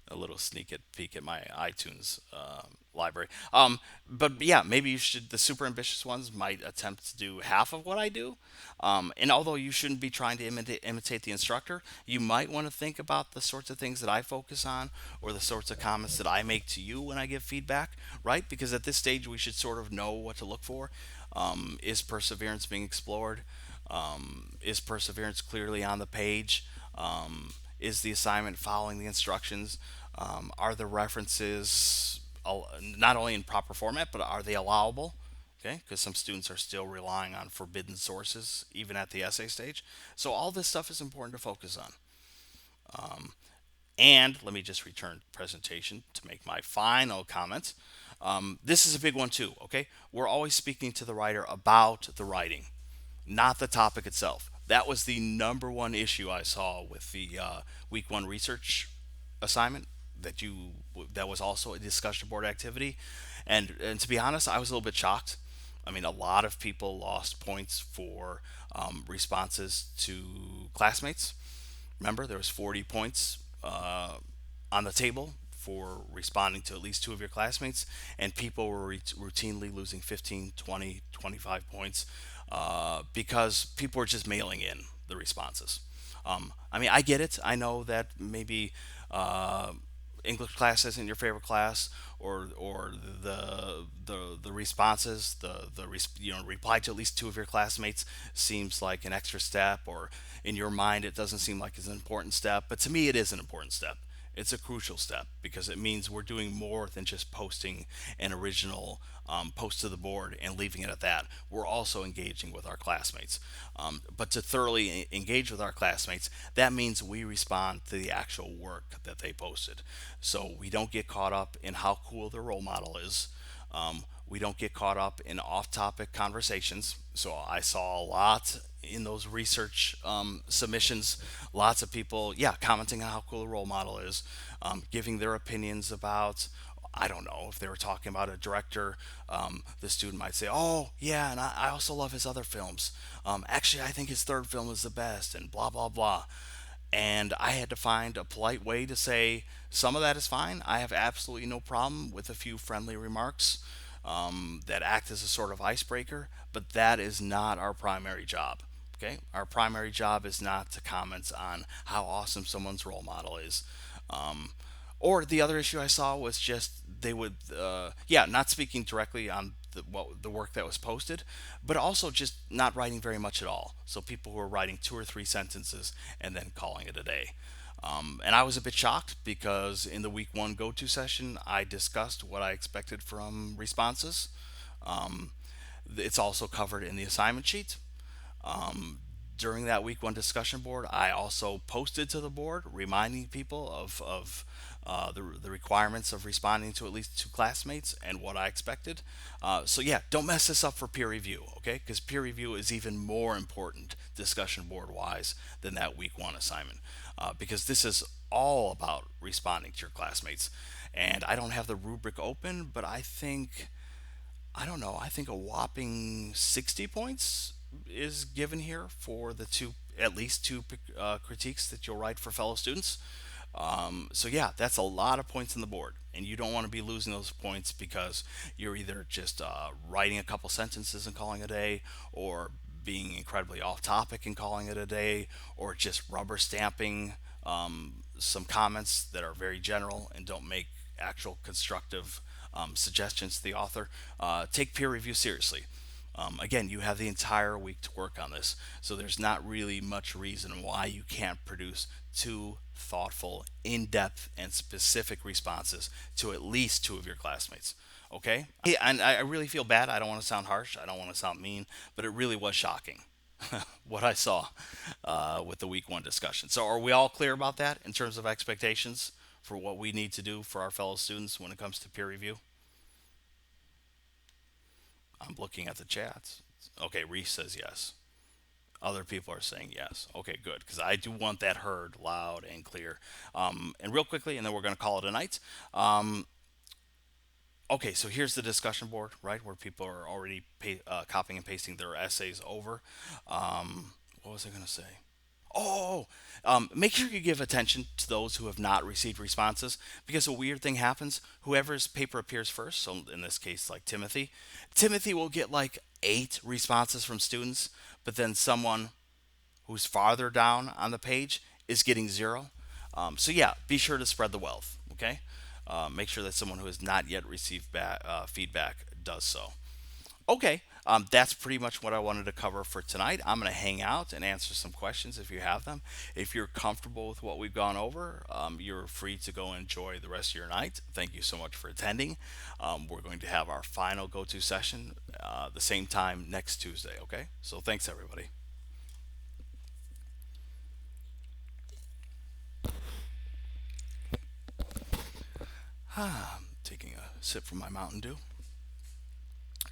A little sneak peek at my iTunes library. But yeah, maybe you should. The super ambitious ones might attempt to do half of what I do. And although you shouldn't be trying to imitate the instructor, you might want to think about the sorts of things that I focus on or the sorts of comments that I make to you when I give feedback, right? Because at this stage, we should sort of know what to look for. Is perseverance being explored? Is perseverance clearly on the page? Is the assignment following the instructions? Are the references not only in proper format, but are they allowable? Okay, because some students are still relying on forbidden sources even at the essay stage. So all this stuff is important to focus on. And let me just return to presentation to make my final comments. This is a big one too. Okay, we're always speaking to the writer about the writing, not the topic itself. That was the number one issue I saw with the week one research assignment that was also a discussion board activity. And to be honest, I was a little bit shocked. I mean, a lot of people lost points for responses to classmates. Remember, there was 40 points on the table for responding to at least two of your classmates, and people were routinely losing 15, 20, 25 points because people were just mailing in the responses. I mean, I get it. I know that maybe English class isn't your favorite class, or the responses, reply to at least two of your classmates seems like an extra step, or in your mind it doesn't seem like it's an important step. But to me, it is an important step. It's a crucial step because it means we're doing more than just posting an original post to the board and leaving it at that. We're also engaging with our classmates. But to thoroughly engage with our classmates, that means we respond to the actual work that they posted. So we don't get caught up in how cool the role model is. We don't get caught up in off topic conversations. So I saw a lot in those research submissions, lots of people, yeah, commenting on how cool the role model is, giving their opinions about, I don't know, if they were talking about a director, the student might say, "Oh, yeah, and I also love his other films. Actually, I think his third film is the best," and blah, blah, blah. And I had to find a polite way to say some of that is fine. I have absolutely no problem with a few friendly remarks that act as a sort of icebreaker, but that is not our primary job. Okay, our primary job is not to comment on how awesome someone's role model is. Um, or the other issue I saw was just they would, yeah, not speaking directly on the work that was posted, but also just not writing very much at all. So people who are writing two or three sentences and then calling it a day. And I was a bit shocked because in the week one go to session, I discussed what I expected from responses. It's also covered in the assignment sheet. During that week one discussion board, I also posted to the board reminding people of the requirements of responding to at least two classmates and what I expected. So, yeah, don't mess this up for peer review, okay? Because peer review is even more important discussion board wise than that week one assignment. Because this is all about responding to your classmates. And I don't have the rubric open, but I don't know. I think a whopping 60 points is given here for the two, at least two critiques that you'll write for fellow students. So yeah, that's a lot of points on the board, and you don't want to be losing those points because you're either just writing a couple sentences and calling it a day, or being incredibly off topic and calling it a day, or just rubber stamping some comments that are very general and don't make actual constructive suggestions to the author. Take peer review seriously. Again, you have the entire week to work on this, so there's not really much reason why you can't produce two thoughtful, in depth, and specific responses to at least two of your classmates. Okay? Yeah, and I really feel bad. I don't want to sound harsh, I don't want to sound mean, but it really was shocking what I saw with the week one discussion. So, are we all clear about that in terms of expectations for what we need to do for our fellow students when it comes to peer review? I'm looking at the chats. Okay, Reese says yes. Other people are saying yes. Okay, good, because I do want that heard loud and clear. And real quickly, and then we're going to call it a night. Okay, so here's the discussion board, right, where people are already copying and pasting their essays over. What was I going to say? Oh, make sure you give attention to those who have not received responses because a weird thing happens. Whoever's paper appears first, so in this case, like Timothy will get like 8 responses from students, but then someone who's farther down on the page is getting 0. So, yeah, be sure to spread the wealth, okay? Make sure that someone who has not yet received feedback does so. Okay, that's pretty much what I wanted to cover for tonight. I'm going to hang out and answer some questions if you have them. If you're comfortable with what we've gone over, you're free to go enjoy the rest of your night. Thank you so much for attending. We're going to have our final go to session the same time next Tuesday, okay? So thanks, everybody. Taking a sip from my Mountain Dew.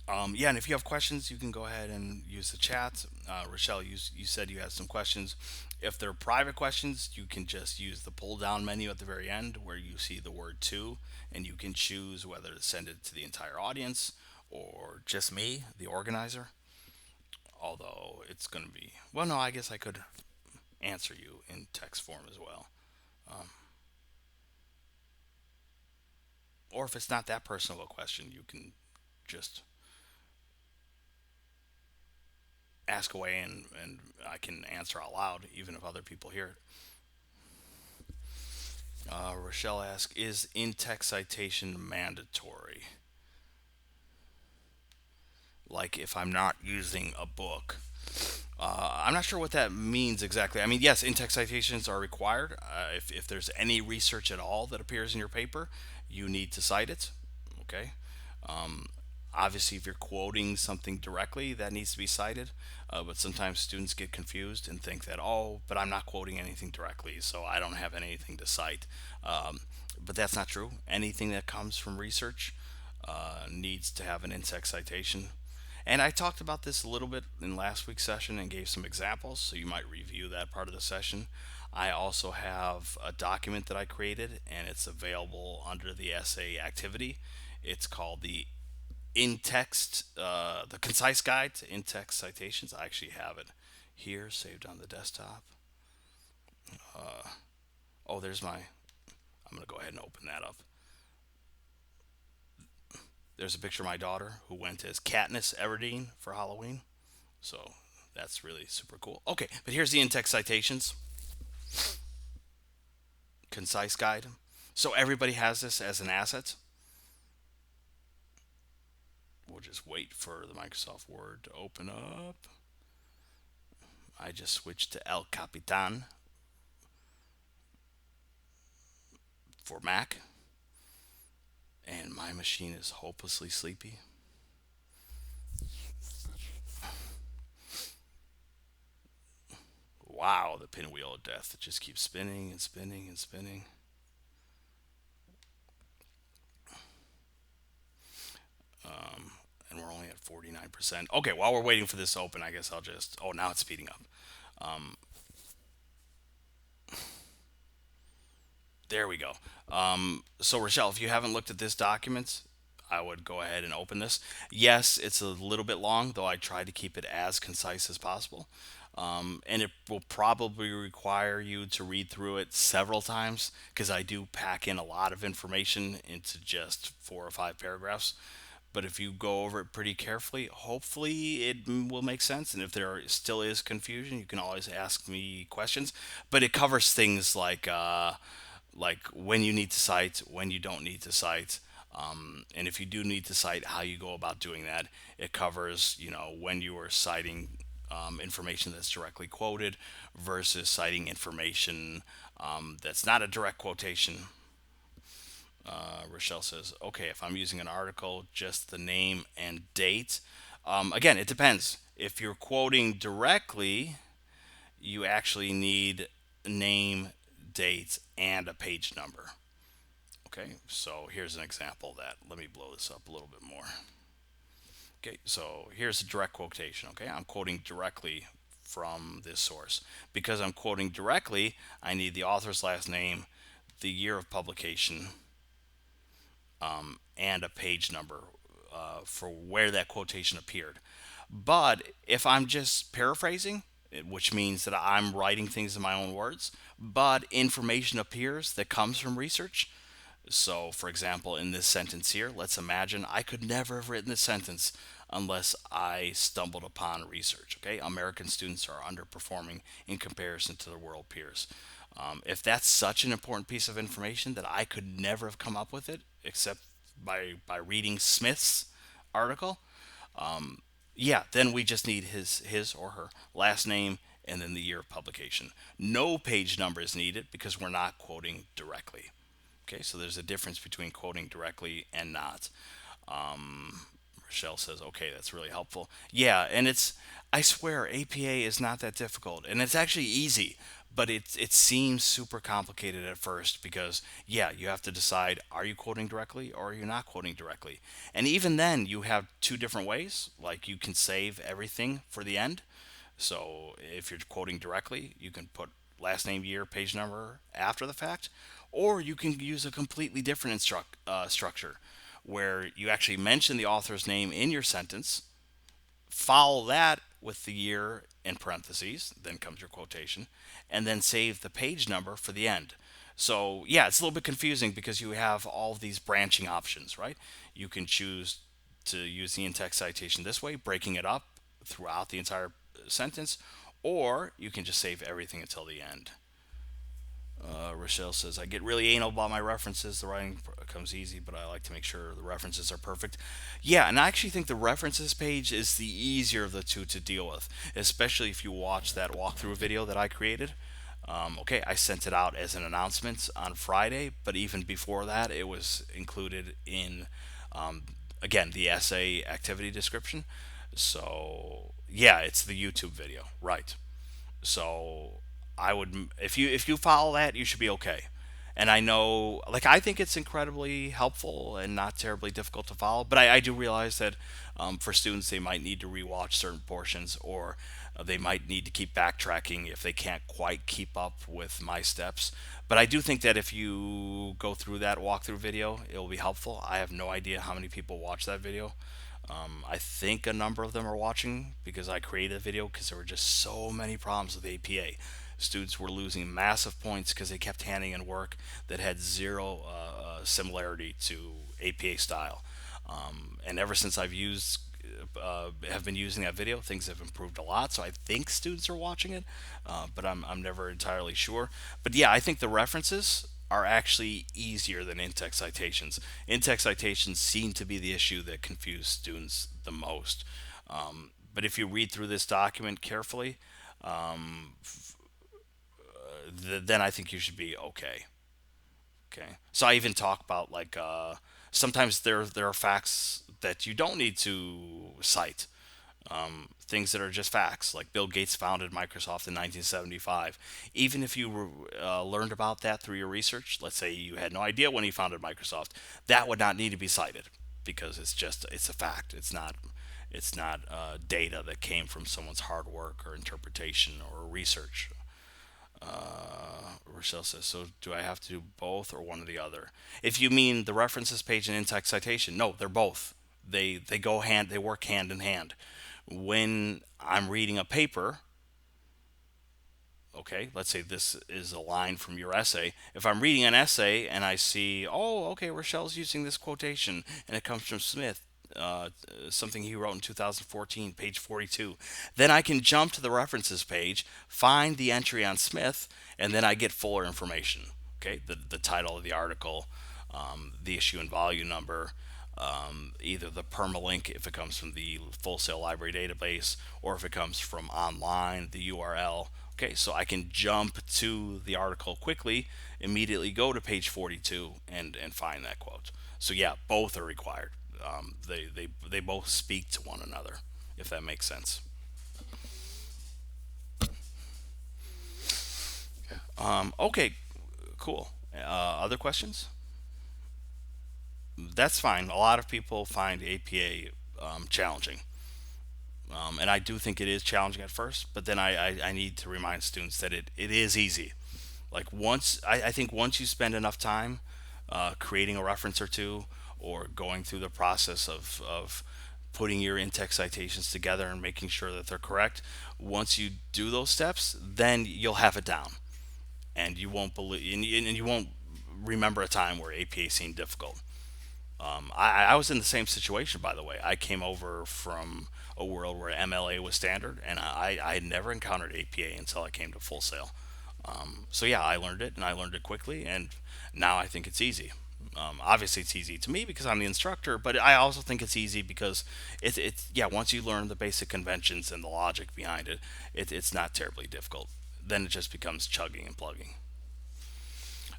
Yeah, and if you have questions, you can go ahead and use the chat. Rochelle, you said you had some questions. If they're private questions, you can just use the pull down menu at the very end where you see the word to, and you can choose whether to send it to the entire audience or just me, the organizer. Although it's going to be, well, no, I guess I could answer you in text form as well. Or if it's not that personal a question, you can just ask away and I can answer out loud, even if other people hear it. Rochelle asks, is in-text citation mandatory? Like if I'm not using a book. I'm not sure what that means exactly. I mean, yes, in-text citations are required. If there's any research at all that appears in your paper, you need to cite it. Okay. Obviously, if you're quoting something directly, that needs to be cited. But sometimes students get confused and think that, oh, but I'm not quoting anything directly, so I don't have anything to cite. But that's not true. Anything that comes from research needs to have an in-text citation. And I talked about this a little bit in last week's session and gave some examples, so you might review that part of the session. I also have a document that I created, and it's available under the essay activity. It's called the the concise guide to in-text citations. I actually have it here saved on the desktop. Oh, there's my. I'm gonna go ahead and open that up. There's a picture of my daughter who went as Katniss Everdeen for Halloween. So that's really super cool. Okay, but here's the in-text citations concise guide. So everybody has this as an asset. We'll just wait for the Microsoft Word to open up. I just switched to El Capitan for Mac, and my machine is hopelessly sleepy. Wow, the pinwheel of death. It just keeps spinning and spinning and spinning. And we're only at 49%. Okay, while we're waiting for this to open, I guess I'll just. Oh, now it's speeding up. There we go. So, Rochelle, if you haven't looked at this document, I would go ahead and open this. Yes, it's a little bit long, though I try to keep it as concise as possible. And it will probably require you to read through it several times because I do pack in a lot of information into just 4 or 5 paragraphs. But if you go over it pretty carefully, hopefully it will make sense. And if there still is confusion, you can always ask me questions. But it covers things like when you need to cite, when you don't need to cite, and if you do need to cite, how you go about doing that. It covers, when you are citing information that's directly quoted versus citing information that's not a direct quotation. Rochelle says, okay, if I'm using an article, just the name and date. Again, it depends. If you're quoting directly, you actually need name, date, and a page number. Okay, so here's an example of that. Let me blow this up a little bit more. Okay, so here's a direct quotation. Okay, I'm quoting directly from this source. Because I'm quoting directly, I need the author's last name, the year of publication, and a page number for where that quotation appeared. But if I'm just paraphrasing, which means that I'm writing things in my own words, but information appears that comes from research. So, for example, in this sentence here, let's imagine I could never have written this sentence unless I stumbled upon research. Okay, American students are underperforming in comparison to their world peers. If that's such an important piece of information that I could never have come up with it except by reading Smith's article, yeah, then we just need his or her last name and then the year of publication. No page number is needed because we're not quoting directly. Okay, so there's a difference between quoting directly and not. Rochelle says, okay, that's really helpful. Yeah, and I swear, APA is not that difficult, and it's actually easy, but it seems super complicated at first because, yeah, you have to decide, are you quoting directly or are you not quoting directly? And even then, you have two different ways. Like, you can save everything for the end. So if you're quoting directly, you can put last name, year, page number after the fact, or you can use a completely different structure where you actually mention the author's name in your sentence, follow that with the year in parentheses, then comes your quotation, and then save the page number for the end. So, yeah, it's a little bit confusing because you have all of these branching options, right? You can choose to use the in-text citation this way, breaking it up throughout the entire sentence, or you can just save everything until the end. Rochelle says, I get really anal about my references. The writing comes easy, but I like to make sure the references are perfect. Yeah, and I actually think the references page is the easier of the two to deal with, especially if you watch that walkthrough video that I created. Okay, I sent it out as an announcement on Friday, but even before that, it was included in, um, again, the essay activity description. So, yeah, it's the YouTube video, right? So I would, if you follow that, you should be okay. And I know, like, I think it's incredibly helpful and not terribly difficult to follow. But I do realize that for students, they might need to rewatch certain portions, or they might need to keep backtracking if they can't quite keep up with my steps. But I do think that if you go through that walkthrough video, it will be helpful. I have no idea how many people watch that video. I think a number of them are watching because I created a video because there were just so many problems with APA. Students were losing massive points because they kept handing in work that had zero similarity to APA style. And ever since have been using that video, things have improved a lot. So I think students are watching it, but I'm never entirely sure. But yeah, I think the references are actually easier than in-text citations. In-text citations seem to be the issue that confuse students the most. But if you read through this document carefully, then I think you should be okay. Okay. So I even talk about, like, sometimes there are facts that you don't need to cite. Things that are just facts, like Bill Gates founded Microsoft in 1975. Even if you learned about that through your research, let's say you had no idea when he founded Microsoft, that would not need to be cited because it's a fact. It's not data that came from someone's hard work or interpretation or research. Rochelle says, so do I have to do both or one or the other? If you mean the references page and in-text citation, no, they're both. They work hand in hand. When I'm reading a paper, okay, let's say this is a line from your essay. If I'm reading an essay and I see, oh, okay, Rochelle's using this quotation and it comes from Smith, something he wrote in 2014, page 42, then I can jump to the references page, find the entry on Smith, and then I get fuller information. Okay, the title of the article, the issue and volume number, either the permalink if it comes from the Full Sail Library database, or if it comes from online, the URL. Okay, so I can jump to the article quickly, immediately go to page 42 and find that quote. So yeah, both are required. They both speak to one another, if that makes sense. Okay, cool. Other questions? That's fine. A lot of people find APA challenging. And I do think it is challenging at first, but then I need to remind students that it is easy. Like, I think once you spend enough time creating a reference or two, or going through the process of putting your in-text citations together and making sure that they're correct, once you do those steps, then you'll have it down, and you won't believe, and you won't remember a time where APA seemed difficult. I was in the same situation, by the way. I came over from a world where MLA was standard, and I had never encountered APA until I came to Full Sail. So yeah, I learned it, and I learned it quickly, and now I think it's easy. Obviously, it's easy to me because I'm the instructor, but I also think it's easy because yeah. Once you learn the basic conventions and the logic behind it's not terribly difficult. Then it just becomes chugging and plugging.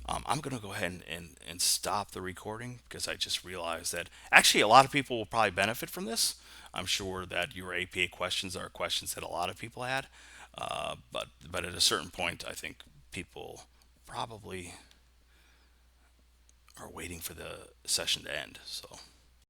I'm going to go ahead and stop the recording because I just realized that actually a lot of people will probably benefit from this. I'm sure that your APA questions are questions that a lot of people had, but at a certain point, I think people probably are waiting for the session to end. So.